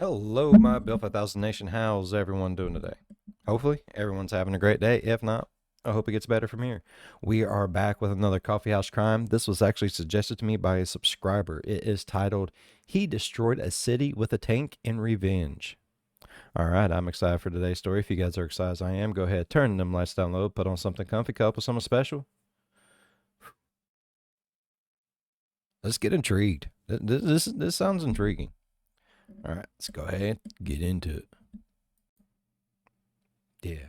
Hello, my Built 5000 Nation. How's everyone doing today? Hopefully, everyone's having a great day. If not, I hope it gets better from here. We are back with another Coffeehouse Crime. This was actually suggested to me by a subscriber. It is titled, He Destroyed a City with a Tank in Revenge. All right, I'm excited for today's story. If you guys are excited as I am, go ahead, turn them lights down low, put on something comfy, cup with something special. Let's get intrigued. This sounds intriguing. All right, let's go ahead, get into it. Yeah.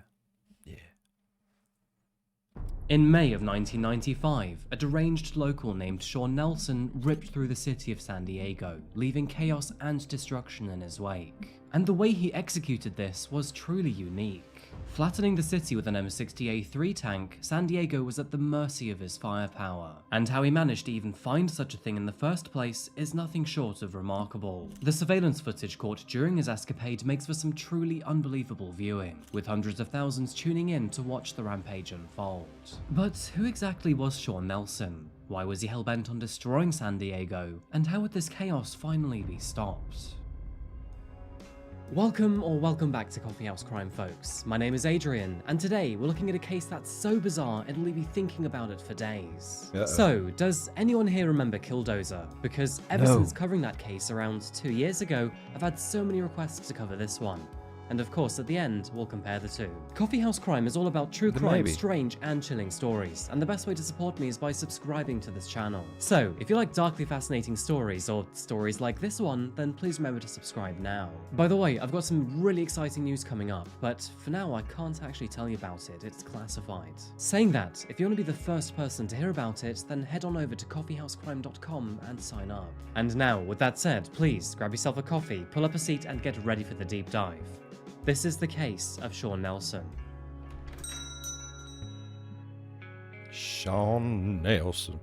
In May of 1995, a deranged local named Shawn Nelson ripped through the city of San Diego, leaving chaos and destruction in his wake. And the way he executed this was truly unique. Flattening the city with an M60A3 tank, San Diego was at the mercy of his firepower, and how he managed to even find such a thing in the first place is nothing short of remarkable. The surveillance footage caught during his escapade makes for some truly unbelievable viewing, with hundreds of thousands tuning in to watch the rampage unfold. But who exactly was Shawn Nelson? Why was he hellbent on destroying San Diego? And how would this chaos finally be stopped? Welcome back to Coffeehouse Crime, folks. My name is Adrian, and today we're looking at a case that's so bizarre it'll leave you thinking about it for days. So, does anyone here remember Killdozer? Because ever since covering that case around 2 years ago, I've had so many requests to cover this one. And of course, at the end, we'll compare the two. Coffeehouse Crime is all about true crime, strange and chilling stories, and the best way to support me is by subscribing to this channel. So, if you like darkly fascinating stories, or stories like this one, then please remember to subscribe now. By the way, I've got some really exciting news coming up, but for now I can't actually tell you about it, it's classified. Saying that, if you want to be the first person to hear about it, then head on over to coffeehousecrime.com and sign up. And now, with that said, please grab yourself a coffee, pull up a seat and get ready for the deep dive. This is the case of Shawn Nelson. Shawn Nelson.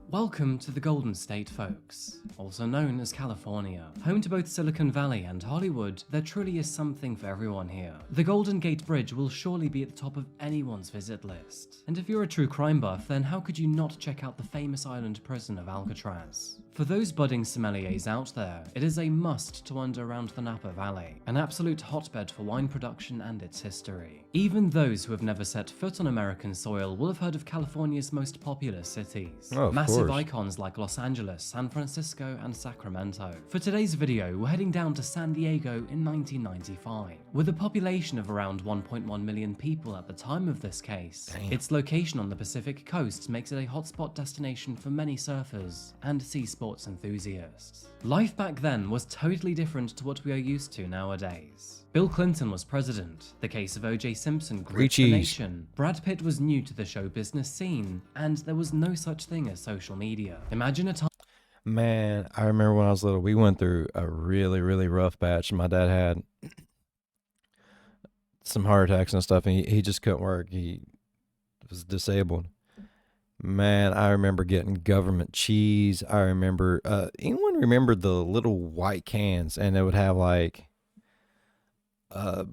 Welcome to the Golden State, folks, also known as California. Home to both Silicon Valley and Hollywood, there truly is something for everyone here. The Golden Gate Bridge will surely be at the top of anyone's visit list. And if you're a true crime buff, then how could you not check out the famous island prison of Alcatraz? For those budding sommeliers out there, it is a must to wander around the Napa Valley, an absolute hotbed for wine production and its history. Even those who have never set foot on American soil will have heard of California's most populous cities. Massive icons like Los Angeles, San Francisco, and Sacramento. For today's video, we're heading down to San Diego in 1995. With a population of around 1.1 million people at the time of this case, its location on the Pacific coast makes it a hotspot destination for many surfers and sea sports enthusiasts. Life back then was totally different to what we are used to nowadays. Bill Clinton was president, the case of O.J. Simpson gripped the nation, Brad Pitt was new to the show business scene, and there was no such thing as social media. Imagine a time— Man, I remember when I was little, we went through a really rough patch. My dad had some heart attacks and stuff, and he just couldn't work. He was disabled. Man, I remember getting government cheese. I remember, anyone remember the little white cans, and it would have like a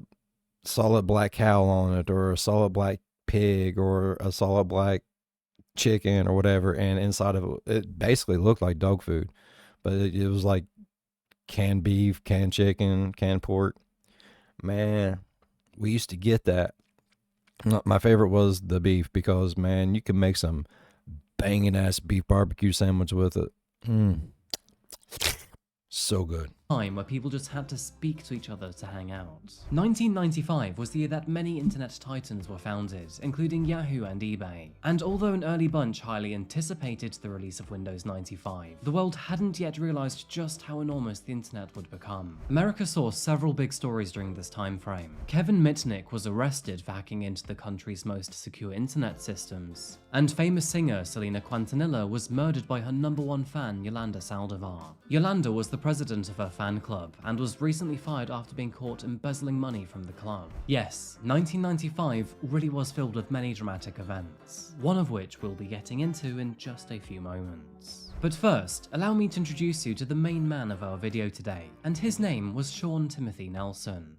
solid black cow on it, or a solid black pig, or a solid black chicken, or whatever, and inside of it, it basically looked like dog food, but it was like canned beef, canned chicken, canned pork. Man, we used to get that. My favorite was the beef, because man, you can make some banging ass beef barbecue sandwich with it. So good. Time where people just had to speak to each other to hang out. 1995 was the year that many internet titans were founded, including Yahoo and eBay. And although an early bunch highly anticipated the release of Windows 95, the world hadn't yet realized just how enormous the internet would become. America saw several big stories during this time frame. Kevin Mitnick was arrested for hacking into the country's most secure internet systems, and famous singer Selena Quintanilla was murdered by her #1 fan Yolanda Saldivar. Yolanda was the president of her fan club and was recently fired after being caught embezzling money from the club. Yes, 1995 really was filled with many dramatic events, one of which we'll be getting into in just a few moments. But first, allow me to introduce you to the main man of our video today, and his name was Shawn Timothy Nelson.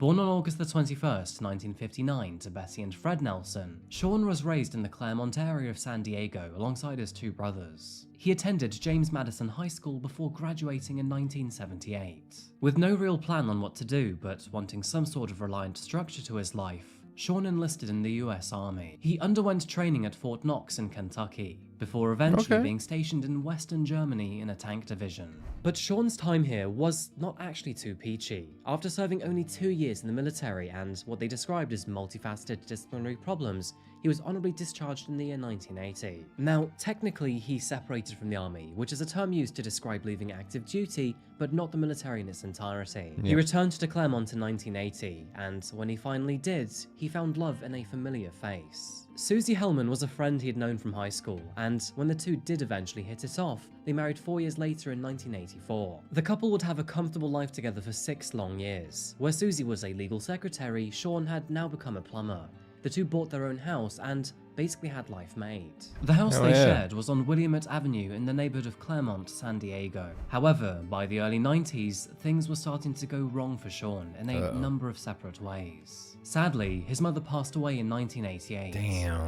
Born on August the 21st, 1959 to Bessie and Fred Nelson, Shawn was raised in the Claremont area of San Diego alongside his two brothers. He attended James Madison High School before graduating in 1978. With no real plan on what to do, but wanting some sort of reliant structure to his life, Shawn enlisted in the US Army. He underwent training at Fort Knox in Kentucky, before eventually being stationed in Western Germany in a tank division. But Shawn's time here was not actually too peachy. After serving only 2 years in the military and what they described as multifaceted disciplinary problems, he was honorably discharged in the year 1980. Now, technically he separated from the army, which is a term used to describe leaving active duty, but not the military in its entirety. He returned to Claremont in 1980, and when he finally did, he found love in a familiar face. Susie Hellman was a friend he had known from high school, and when the two did eventually hit it off, they married 4 years later in 1984. The couple would have a comfortable life together for 6 long years. Where Susie was a legal secretary, Shawn had now become a plumber. The two bought their own house and basically had life made. The house they shared was on Williamette Avenue in the neighborhood of Claremont, San Diego. However, by the early 90s, things were starting to go wrong for Shawn in a number of separate ways. Sadly, his mother passed away in 1988.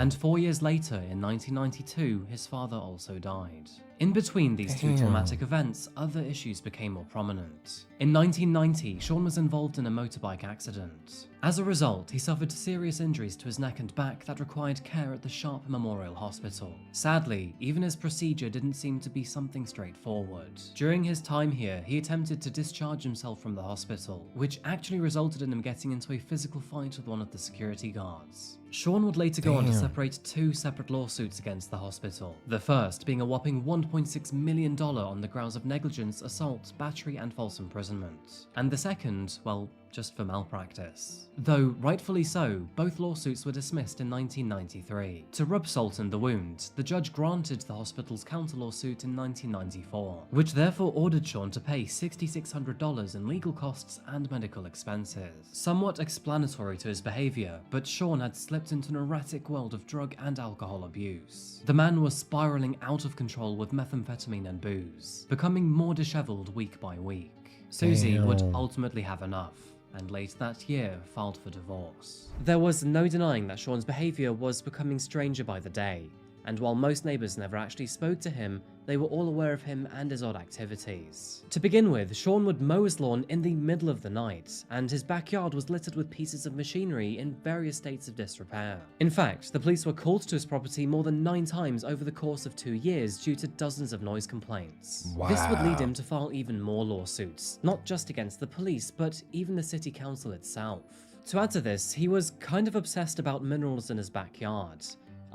And 4 years later, in 1992, his father also died. In between these two traumatic events, other issues became more prominent. In 1990, Shawn was involved in a motorbike accident. As a result, he suffered serious injuries to his neck and back that required care at the Sharp Memorial Hospital. Sadly, even his procedure didn't seem to be something straightforward. During his time here, he attempted to discharge himself from the hospital, which actually resulted in him getting into a physical fight with one of the security guards. Shawn would later go on to separate 2 separate lawsuits against the hospital. The first being a whopping $1.6 million on the grounds of negligence, assault, battery, and false imprisonment. And the second, well, just for malpractice. Though rightfully so, both lawsuits were dismissed in 1993. To rub salt in the wound, the judge granted the hospital's counter lawsuit in 1994, which therefore ordered Shawn to pay $6,600 in legal costs and medical expenses. Somewhat explanatory to his behavior, but Shawn had slipped into an erratic world of drug and alcohol abuse. The man was spiraling out of control with methamphetamine and booze, becoming more disheveled week by week. Susie would ultimately have enough, and late that year filed for divorce. There was no denying that Shawn's behavior was becoming stranger by the day, and while most neighbors never actually spoke to him, they were all aware of him and his odd activities. To begin with, Shawn would mow his lawn in the middle of the night, and his backyard was littered with pieces of machinery in various states of disrepair. In fact, the police were called to his property more than 9 times over the course of 2 years due to dozens of noise complaints. Wow. This would lead him to file even more lawsuits, not just against the police, but even the city council itself. To add to this, he was kind of obsessed about minerals in his backyard.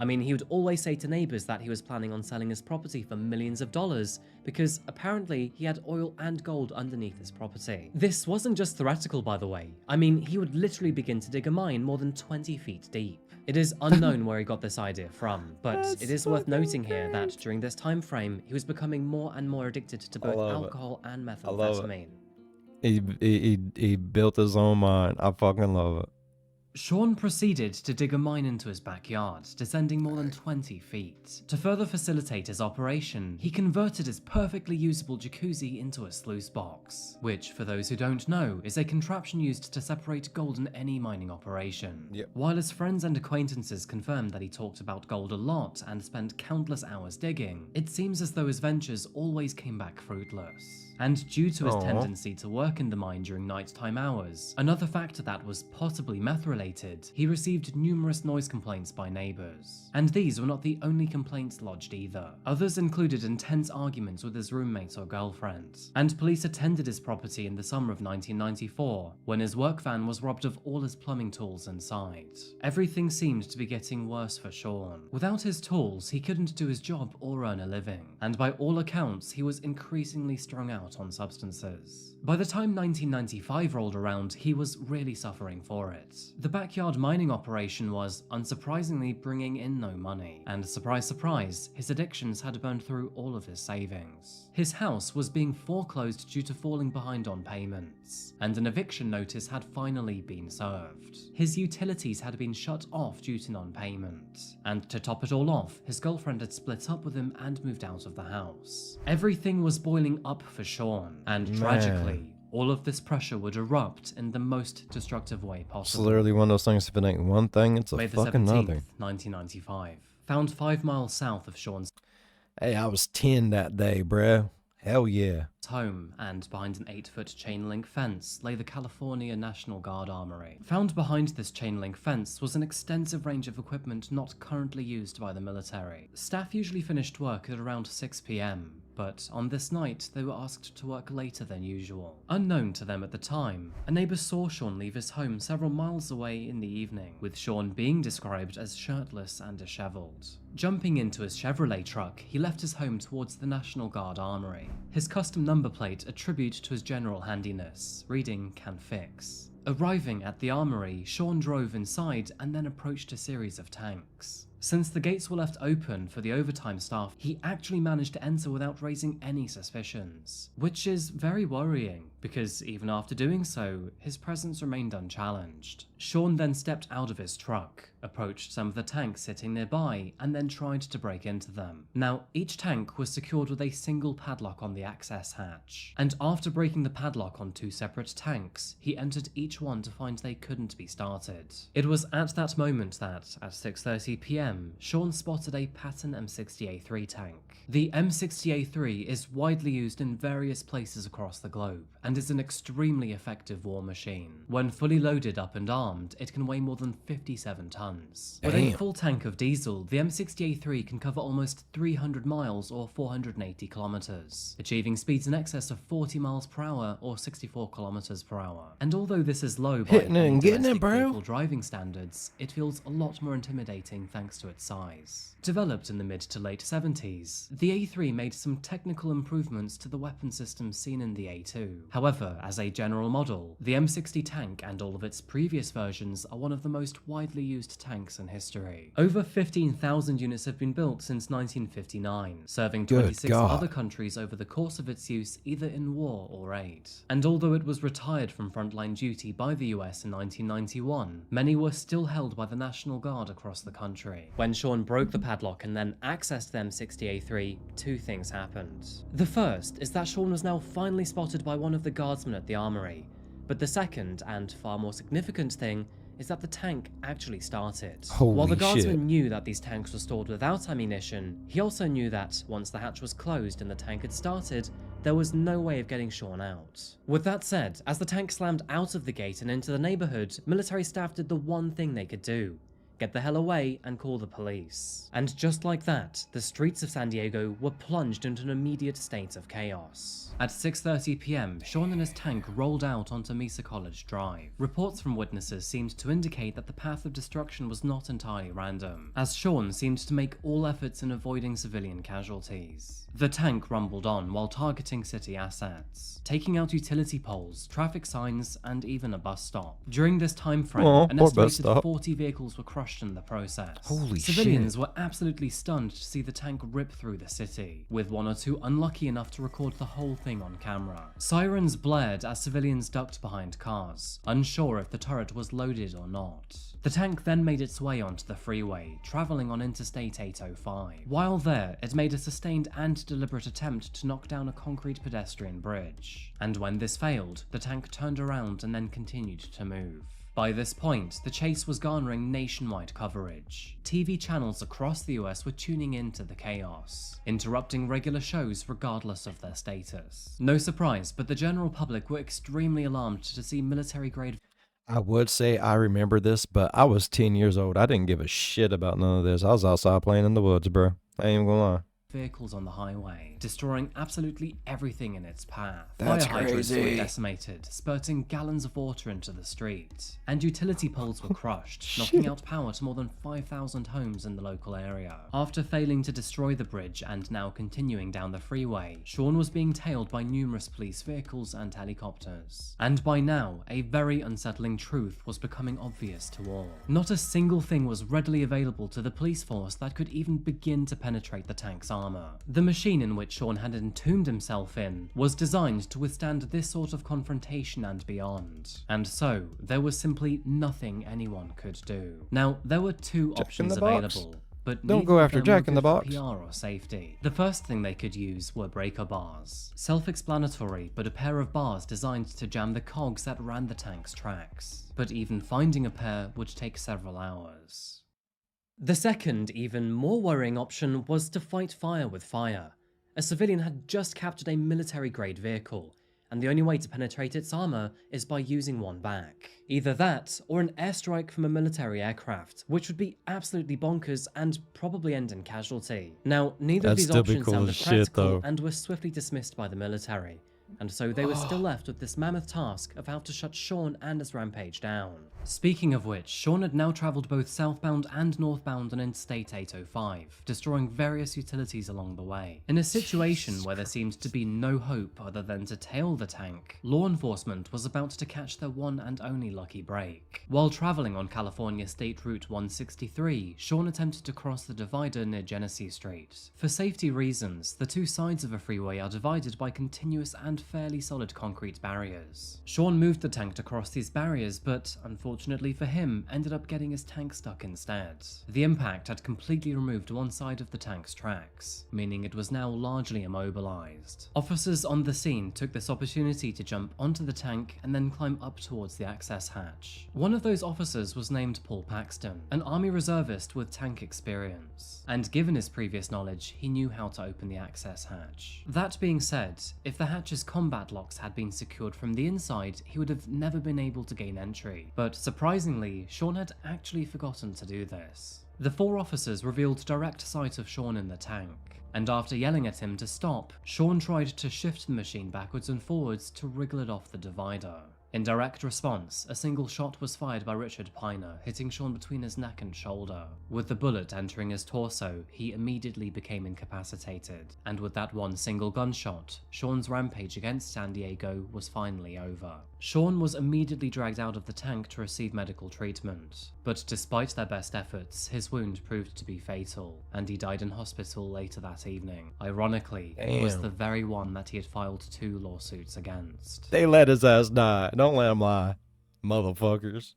I mean, he would always say to neighbors that he was planning on selling his property for millions of dollars because apparently he had oil and gold underneath his property. This wasn't just theoretical, by the way. I mean, he would literally begin to dig a mine more than 20 feet deep. It is unknown where he got this idea from, but it is worth noting here that during this time frame, he was becoming more and more addicted to both alcohol and methamphetamine. He built his own mine. I fucking love it. Shawn proceeded to dig a mine into his backyard, descending more than 20 feet. To further facilitate his operation, he converted his perfectly usable jacuzzi into a sluice box, which, for those who don't know, is a contraption used to separate gold in any mining operation. While his friends and acquaintances confirmed that he talked about gold a lot and spent countless hours digging, it seems as though his ventures always came back fruitless. And due to his tendency to work in the mine during nighttime hours, another factor that was possibly meth-related, he received numerous noise complaints by neighbors. And these were not the only complaints lodged either. Others included intense arguments with his roommates or girlfriends. And police attended his property in the summer of 1994, when his work van was robbed of all his plumbing tools inside. Everything seemed to be getting worse for Shawn. Without his tools, he couldn't do his job or earn a living. And by all accounts, he was increasingly strung out on substances. By the time 1995 rolled around, he was really suffering for it. The backyard mining operation was, unsurprisingly, bringing in no money, and surprise surprise, his addictions had burned through all of his savings. His house was being foreclosed due to falling behind on payments, and an eviction notice had finally been served. His utilities had been shut off due to non-payment, and to top it all off, his girlfriend had split up with him and moved out of the house. Everything was boiling up for Shawn, and tragically, all of this pressure would erupt in the most destructive way It's possible. literally one of those things, if it ain't one thing, it's a May the fucking 17th, other. 1995. Found 5 miles south of Shawn's Hey, I was 10 that day, bruh. Hell yeah. home, and behind an 8-foot chain link fence lay the California National Guard Armory. Found behind this chain link fence was an extensive range of equipment not currently used by the military. Staff usually finished work at around 6 p.m, but on this night they were asked to work later than usual. Unknown to them at the time, a neighbour saw Shawn leave his home several miles away in the evening, with Shawn being described as shirtless and dishevelled. Jumping into his Chevrolet truck, he left his home towards the National Guard Armory. His custom number plate a tribute to his general handiness, reading "Can Fix." Arriving at the armory, Shawn drove inside and then approached a series of tanks. Since the gates were left open for the overtime staff, he actually managed to enter without raising any suspicions, which is very worrying, because even after doing so, his presence remained unchallenged. Shawn then stepped out of his truck, approached some of the tanks sitting nearby, and then tried to break into them. Now, each tank was secured with a single padlock on the access hatch, and after breaking the padlock on 2 separate tanks, he entered each one to find they couldn't be started. It was at that moment that, at 6:30 p.m, Shawn spotted a Patton M60A3 tank. The M60A3 is widely used in various places across the globe, and is an extremely effective war machine. When fully loaded up and armed, it can weigh more than 57 tons. With a full tank of diesel, the M60A3 can cover almost 300 miles or 480 kilometers, achieving speeds in excess of 40 miles per hour or 64 kilometers per hour. And although this is low by Hitting it and getting it, domestic bro. vehicle driving standards, it feels a lot more intimidating thanks to its size. Developed in the mid to late 70s, the A3 made some technical improvements to the weapon systems seen in the A2. However, as a general model, the M60 tank and all of its previous versions are one of the most widely used tanks in history. Over 15,000 units have been built since 1959, serving 26 God. other countries over the course of its use either in war or aid. And although it was retired from frontline duty by the US in 1991, many were still held by the National Guard across the country. When Shawn broke the padlock and then accessed the M60A3, 2 things happened. The first is that Shawn was now finally spotted by one of the guardsmen at the armory, but the second, and far more significant thing, is that the tank actually started. Holy While the guardsman shit. knew that these tanks were stored without ammunition, he also knew that once the hatch was closed and the tank had started, there was no way of getting Shawn out. With that said, as the tank slammed out of the gate and into the neighborhood, military staff did the one thing they could do: get the hell away and call the police. And just like that, the streets of San Diego were plunged into an immediate state of chaos. At 6:30 p.m, Shawn and his tank rolled out onto Mesa College Drive. Reports from witnesses seemed to indicate that the path of destruction was not entirely random, as Shawn seemed to make all efforts in avoiding civilian casualties. The tank rumbled on while targeting city assets, taking out utility poles, traffic signs, and even a bus stop. During this time frame, an poor bus estimated stop. 40 vehicles were crushed in the process. Holy Civilians shit. were absolutely stunned to see the tank rip through the city, with 1 or 2 unlucky enough to record the whole thing on camera. Sirens blared as civilians ducked behind cars, unsure if the turret was loaded or not. The tank then made its way onto the freeway, traveling on Interstate 805. While there, it made a sustained and deliberate attempt to knock down a concrete pedestrian bridge. And when this failed, the tank turned around and then continued to move. By this point, the chase was garnering nationwide coverage. TV channels across the US were tuning into the chaos, interrupting regular shows regardless of their status. No surprise, but the general public were extremely alarmed to see military-grade I would say I remember this, but I was 10 years old. I didn't give a shit about none of this. I was outside playing in the woods, bro. I ain't even gonna lie. vehicles on the highway, destroying absolutely everything in its path. That's Fire hydrants were crazy. decimated, spurting gallons of water into the street, and utility poles were crushed, knocking out power to more than 5,000 homes in the local area. After failing to destroy the bridge and now continuing down the freeway, Shawn was being tailed by numerous police vehicles and helicopters. And by now, a very unsettling truth was becoming obvious to all. Not a single thing was readily available to the police force that could even begin to penetrate the tank's armor. The machine in which Shawn had entombed himself in was designed to withstand this sort of confrontation and beyond. And so, there was simply nothing anyone could do. Now, there were two options the box. available, but Don't neither go of after them Jack were in the good for Box. PR or safety. The first thing they could use were breaker bars. Self-explanatory, but a pair of bars designed to jam the cogs that ran the tank's tracks. But even finding a pair would take several hours. The second, even more worrying option was to fight fire with fire. A civilian had just captured a military-grade vehicle, and the only way to penetrate its armor is by using one back. Either that, or an airstrike from a military aircraft, which would be absolutely bonkers and probably end in casualty. Now, neither of That'd these still be options cool sounded as shit, practical though. and were swiftly dismissed by the military, and so they were still left with this mammoth task of how to shut Shawn and his rampage down. Speaking of which, Shawn had now travelled both southbound and northbound on Interstate 805, destroying various utilities along the way. In a situation where there seemed to be no hope other than to tail the tank, law enforcement was about to catch their one and only lucky break. While travelling on California State Route 163, Shawn attempted to cross the divider near Genesee Street. For safety reasons, the two sides of a freeway are divided by continuous and fairly solid concrete barriers. Shawn moved the tank to cross these barriers, but unfortunately for him, ended up getting his tank stuck instead. The impact had completely removed one side of the tank's tracks, meaning it was now largely immobilized. Officers on the scene took this opportunity to jump onto the tank and then climb up towards the access hatch. One of those officers was named Paul Paxton, an Army reservist with tank experience, and given his previous knowledge, he knew how to open the access hatch. That being said, if the hatch's combat locks had been secured from the inside, he would have never been able to gain entry, but surprisingly, Shawn had actually forgotten to do this. The four officers revealed direct sight of Shawn in the tank, and after yelling at him to stop, Shawn tried to shift the machine backwards and forwards to wriggle it off the divider. In direct response, a single shot was fired by Richard Piner, hitting Shawn between his neck and shoulder. With the bullet entering his torso, he immediately became incapacitated, and with that one single gunshot, Shawn's rampage against San Diego was finally over. Shawn was immediately dragged out of the tank to receive medical treatment, but despite their best efforts, his wound proved to be fatal, and he died in hospital later that evening. Ironically, it was the very one that he had filed 2 lawsuits against. They let his ass die. Don't let him lie, motherfuckers.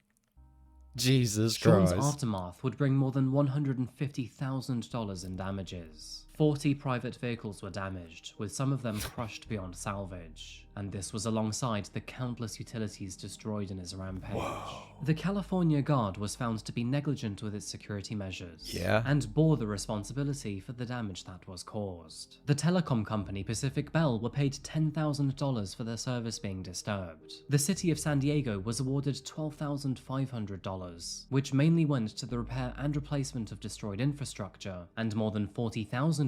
Jesus Shawn's Christ. aftermath would bring more than $150,000 in damages. 40 private vehicles were damaged, with some of them crushed beyond salvage, and this was alongside the countless utilities destroyed in his rampage. Whoa. The California Guard was found to be negligent with its security measures, Yeah. and bore the responsibility for the damage that was caused. The telecom company Pacific Bell were paid $10,000 for their service being disturbed. The city of San Diego was awarded $12,500, which mainly went to the repair and replacement of destroyed infrastructure, and more than $40,000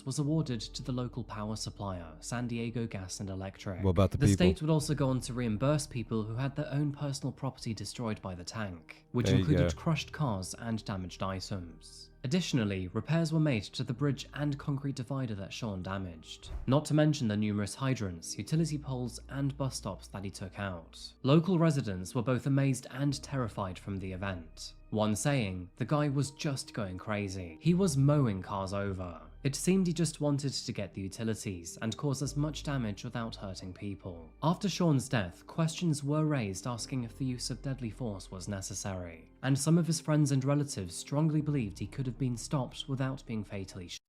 was awarded to the local power supplier, San Diego Gas and Electric. What about the The people? state would also go on to reimburse people who had their own personal property destroyed by the tank, which There you included go. crushed cars and damaged items. Additionally, repairs were made to the bridge and concrete divider that Shawn damaged, not to mention the numerous hydrants, utility poles, and bus stops that he took out. Local residents were both amazed and terrified from the event, one saying, "The guy was just going crazy. He was mowing cars over." It seemed he just wanted to get the utilities and cause as much damage without hurting people. After Shawn's death, questions were raised asking if the use of deadly force was necessary, and some of his friends and relatives strongly believed he could have been stopped without being fatally shot.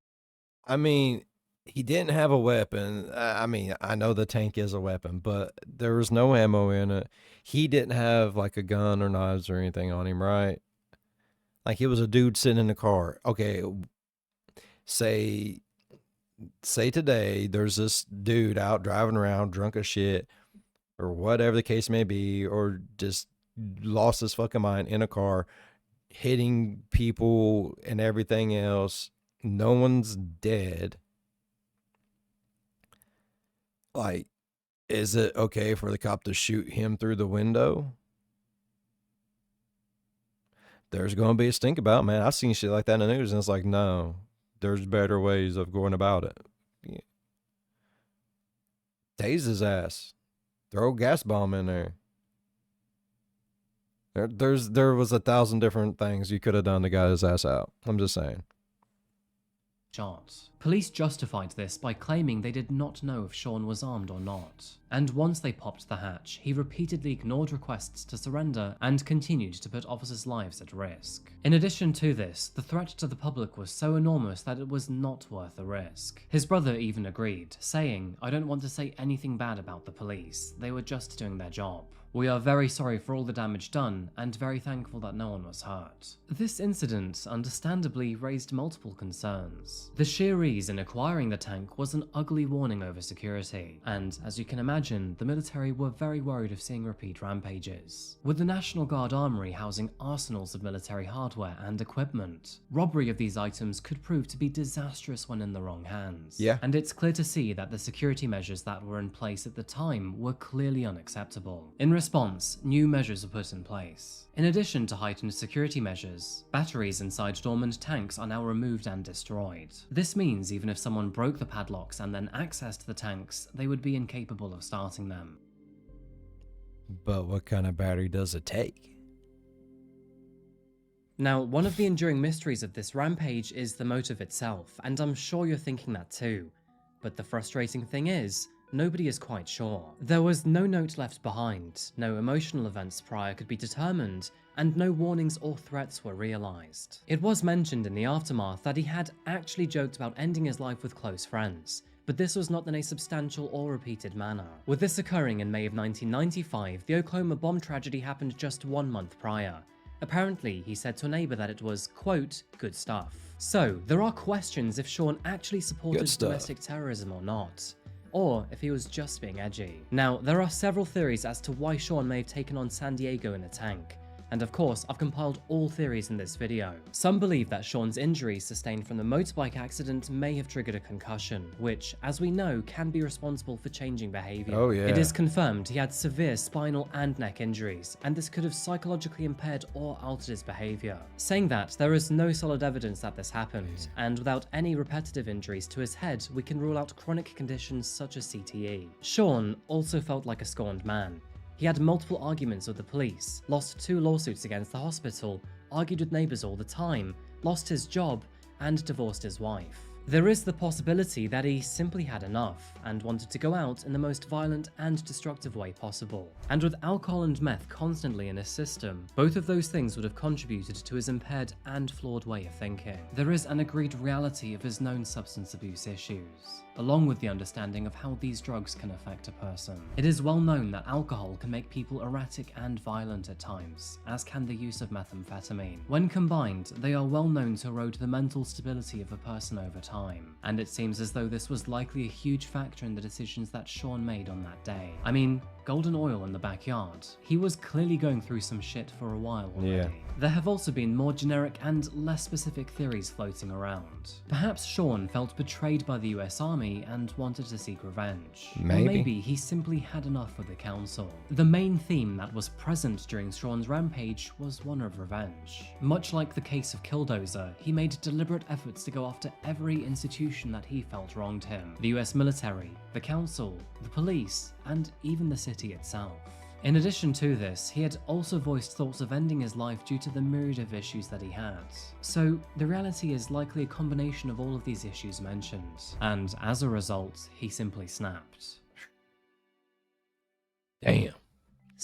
I mean, he didn't have a weapon. I mean, I know the tank is a weapon, but there was no ammo in it. He didn't have like a gun or knives or anything on him, right? Like it was a dude sitting in the car. Okay, say today there's this dude out driving around drunk as shit or whatever the case may be, or just lost his fucking mind in a car, hitting people and everything else. No one's dead. Like, is it okay for the cop to shoot him through the window? There's going to be a stink about it, man. I've seen shit like that in the news, and it's like, no, there's better ways of going about it. Yeah. Tase his ass. Throw a gas bomb in there. There was 1,000 different things you could have done to get his ass out. I'm just saying. shot. Police justified this by claiming they did not know if Shawn was armed or not. And once they popped the hatch, he repeatedly ignored requests to surrender and continued to put officers' lives at risk. In addition to this, the threat to the public was so enormous that it was not worth the risk. His brother even agreed, saying, "I don't want to say anything bad about the police, they were just doing their job. We are very sorry for all the damage done, and very thankful that no one was hurt." This incident understandably raised multiple concerns. The sheer ease in acquiring the tank was an ugly warning over security, and as you can imagine, the military were very worried of seeing repeat rampages. With the National Guard armory housing arsenals of military hardware and equipment, robbery of these items could prove to be disastrous when in the wrong hands. Yeah. And it's clear to see that the security measures that were in place at the time were clearly unacceptable. In response, new measures were put in place. In addition to heightened security measures, batteries inside dormant tanks are now removed and destroyed. This means even if someone broke the padlocks and then accessed the tanks, they would be incapable of starting them. But what kind of battery does it take? Now, one of the enduring mysteries of this rampage is the motive itself, and I'm sure you're thinking that too. But the frustrating thing is, nobody is quite sure. There was no note left behind, no emotional events prior could be determined, and no warnings or threats were realized. It was mentioned in the aftermath that he had actually joked about ending his life with close friends, but this was not in a substantial or repeated manner. With this occurring in May of 1995, the Oklahoma bomb tragedy happened just 1 month prior. Apparently, he said to a neighbor that it was, quote, good stuff. So, there are questions if Shawn actually supported domestic terrorism or not, or if he was just being edgy. Now, there are several theories as to why Shawn may have taken on San Diego in a tank. And of course, I've compiled all theories in this video. Some believe that Shawn's injuries sustained from the motorbike accident may have triggered a concussion, which, as we know, can be responsible for changing behavior. Oh yeah. It is confirmed he had severe spinal and neck injuries, and this could have psychologically impaired or altered his behavior. Saying that, there is no solid evidence that this happened, and without any repetitive injuries to his head, we can rule out chronic conditions such as CTE. Shawn also felt like a scorned man. He had multiple arguments with the police, lost 2 lawsuits against the hospital, argued with neighbors all the time, lost his job, and divorced his wife. There is the possibility that he simply had enough and wanted to go out in the most violent and destructive way possible. And with alcohol and meth constantly in his system, both of those things would have contributed to his impaired and flawed way of thinking. There is an agreed reality of his known substance abuse issues, along with the understanding of how these drugs can affect a person. It is well known that alcohol can make people erratic and violent at times, as can the use of methamphetamine. When combined, they are well known to erode the mental stability of a person over time, and it seems as though this was likely a huge factor in the decisions that Shawn made on that day. I mean, golden oil in the backyard. He was clearly going through some shit for a while already. Yeah. There have also been more generic and less specific theories floating around. Perhaps Shawn felt betrayed by the US Army and wanted to seek revenge. Maybe. Or maybe he simply had enough with the council. The main theme that was present during Shawn's rampage was one of revenge. Much like the case of Killdozer, he made deliberate efforts to go after every institution that he felt wronged him. The US military, the council, the police, and even the city itself. In addition to this, he had also voiced thoughts of ending his life due to the myriad of issues that he had. So the reality is likely a combination of all of these issues mentioned, and as a result, he simply snapped. Damn.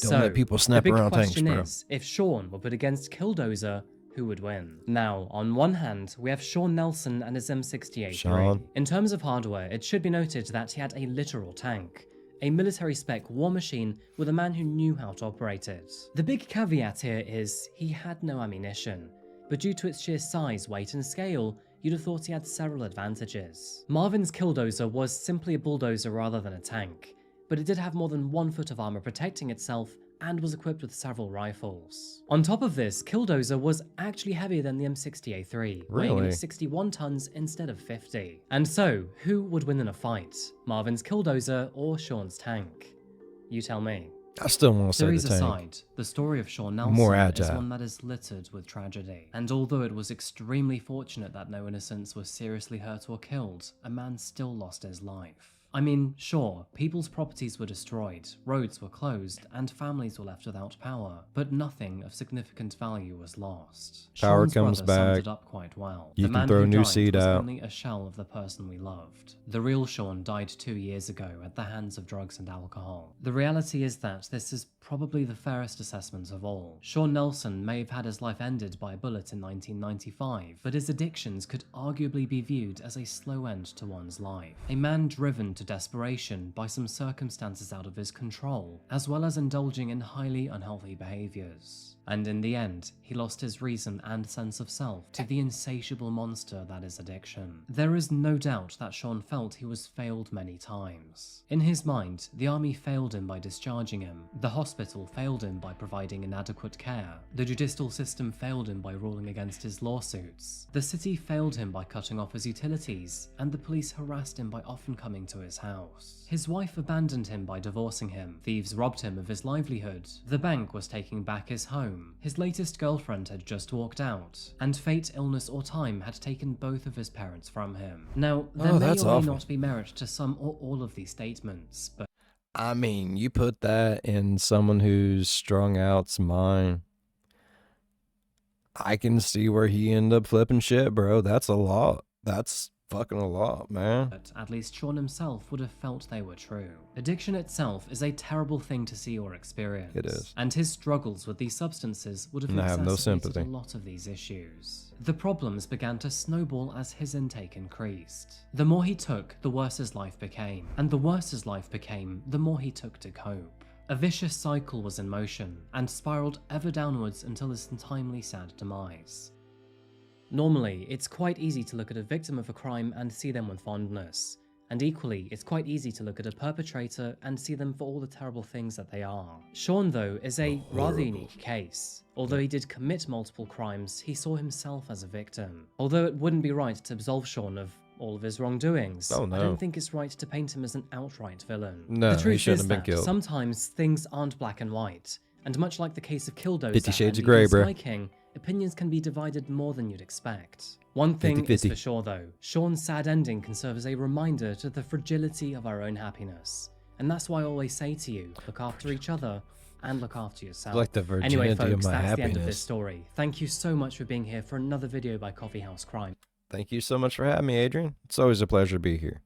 Don't let people snap around tanks, bro. The big question is, if Shawn were put against Killdozer, who would win? Now, on one hand, we have Shawn Nelson and his M68-3. Shawn. In terms of hardware, it should be noted that he had a literal tank, a military-spec war machine with a man who knew how to operate it. The big caveat here is he had no ammunition, but due to its sheer size, weight, and scale, you'd have thought he had several advantages. Marvin's Killdozer was simply a bulldozer rather than a tank, but it did have more than 1 foot of armor protecting itself and was equipped with several rifles. On top of this, Killdozer was actually heavier than the M68-3, weighing in at 61 tons instead of 50. And so, who would win in a fight? Marvin's Killdozer or Shawn's tank? You tell me. I still want to say the Theories tank. aside, the story of Shawn Nelson More is agile. one that is littered with tragedy. And although it was extremely fortunate that no innocents were seriously hurt or killed, a man still lost his life. I mean, sure, people's properties were destroyed, roads were closed, and families were left without power, but nothing of significant value was lost. Power Shawn's comes brother summed back. it up quite well. You The can man throw who new died seed was out. only a shell of the person we loved. The real Shawn died 2 years ago at the hands of drugs and alcohol. The reality is that this is probably the fairest assessment of all. Shawn Nelson may have had his life ended by a bullet in 1995, but his addictions could arguably be viewed as a slow end to one's life. A man driven to desperation by some circumstances out of his control, as well as indulging in highly unhealthy behaviors. And in the end, he lost his reason and sense of self to the insatiable monster that is addiction. There is no doubt that Shawn felt he was failed many times. In his mind, the army failed him by discharging him, the hospital failed him by providing inadequate care, the judicial system failed him by ruling against his lawsuits, the city failed him by cutting off his utilities, and the police harassed him by often coming to his house. His wife abandoned him by divorcing him, thieves robbed him of his livelihood, the bank was taking back his home, his latest girlfriend had just walked out, and fate, illness, or time had taken both of his parents from him. Now, there may that's or may awful. not be merit to some or all of these statements, but I mean, you put that in someone who's strung out's mind. I can see where he ended up flipping shit, bro. That's a lot. That's fucking a lot, man. at least Shawn himself would have felt they were true. Addiction itself is a terrible thing to see or experience. It is. And his struggles with these substances would have And I have no exacerbated sympathy. a lot of these issues. The problems began to snowball as his intake increased. The more he took, the worse his life became. And the worse his life became, the more he took to cope. A vicious cycle was in motion, and spiraled ever downwards until his untimely sad demise. Normally, it's quite easy to look at a victim of a crime and see them with fondness. And equally, it's quite easy to look at a perpetrator and see them for all the terrible things that they are. Shawn, though, is a rather unique case. Although he did commit multiple crimes, he saw himself as a victim. Although it wouldn't be right to absolve Shawn of all of his wrongdoings, Oh, no. I don't think it's right to paint him as an outright villain. No, the truth he shouldn't is have been that killed. sometimes things aren't black and white, and much like the case of Killdozer 50 Shades and of Grey, Evil bruh. Sky King, opinions can be divided more than you'd expect. One thing 50-50. is for sure though, Shawn's sad ending can serve as a reminder to the fragility of our own happiness. And that's why I always say to you, look after each other and look after yourself. Like the virginity anyway of folks, my that's the end of happiness. this story. Thank you so much for being here for another video by Coffeehouse Crime. Thank you so much for having me, Adrian. It's always a pleasure to be here.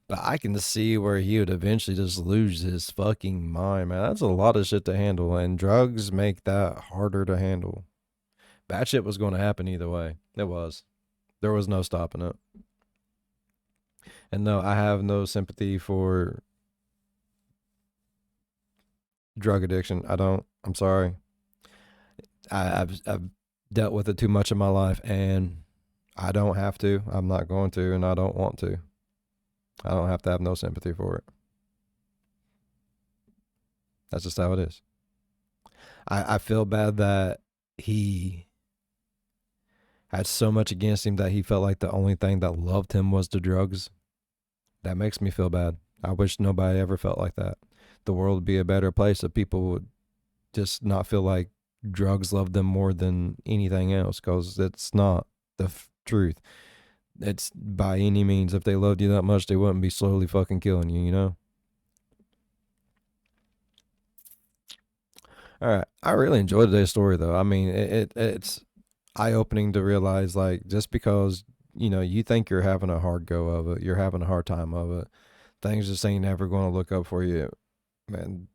But I can see where he would eventually just lose his fucking mind, man. That's a lot of shit to handle, and drugs make that harder to handle. Bad shit was going to happen either way. It was. There was no stopping it. And no, I have no sympathy for drug addiction. I don't. I'm sorry. I've dealt with it too much in my life, and I don't have to. I'm not going to, and I don't want to. I don't have to have no sympathy for it. That's just how it is. I feel bad that he had so much against him that he felt like the only thing that loved him was the drugs. That makes me feel bad. I wish nobody ever felt like that. The world would be a better place if people would just not feel like drugs love them more than anything else, because it's not the truth. It's by any means. If they loved you that much, they wouldn't be slowly fucking killing you, you know? All right. I really enjoyed today's story, though. I mean, it's eye-opening to realize, like, just because, you know, you think you're having a hard go of it, you're having a hard time of it, things just ain't ever going to look up for you, man.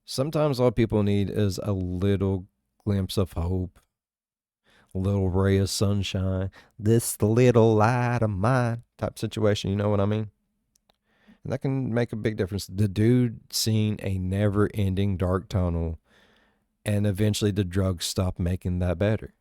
Sometimes all people need is a little glimpse of hope, a little ray of sunshine, this little light of mine type situation, you know what I mean? And that can make a big difference. The dude seen a never-ending dark tunnel, and eventually the drugs stopped making that better.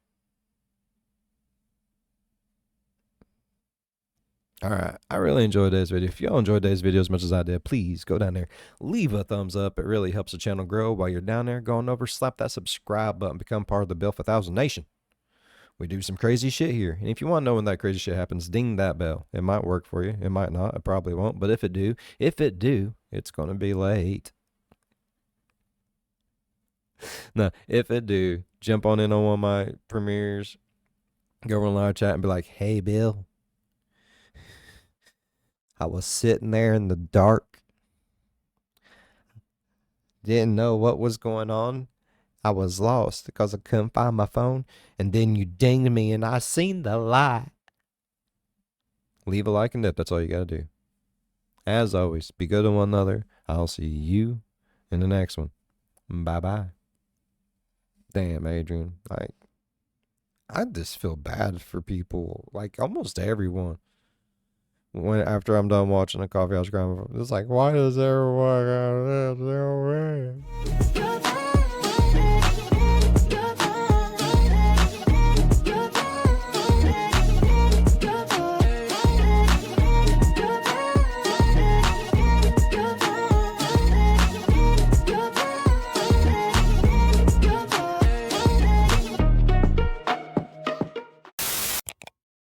All right, I really enjoyed today's video. If y'all enjoyed today's video as much as I did, please go down there, leave a thumbs up. It really helps the channel grow. While you're down there, go on over, slap that subscribe button, become part of the Bill for 1,000 Nation. We do some crazy shit here. And if you want to know when that crazy shit happens, ding that bell. It might work for you. It might not. It probably won't. But if it do, it's going to be late. No, if it do, jump on in on one of my premieres, go on live chat and be like, hey, Bill, I was sitting there in the dark, didn't know what was going on. I was lost because I couldn't find my phone. And then you dinged me and I seen the light. Leave a like and dip. That's all you got to do. As always, be good to one another. I'll see you in the next one. Bye-bye. Damn, Adrian. Like, I just feel bad for people. Like, almost everyone. When after I'm done watching a Coffeehouse Crime, it's like, why does everyone got this?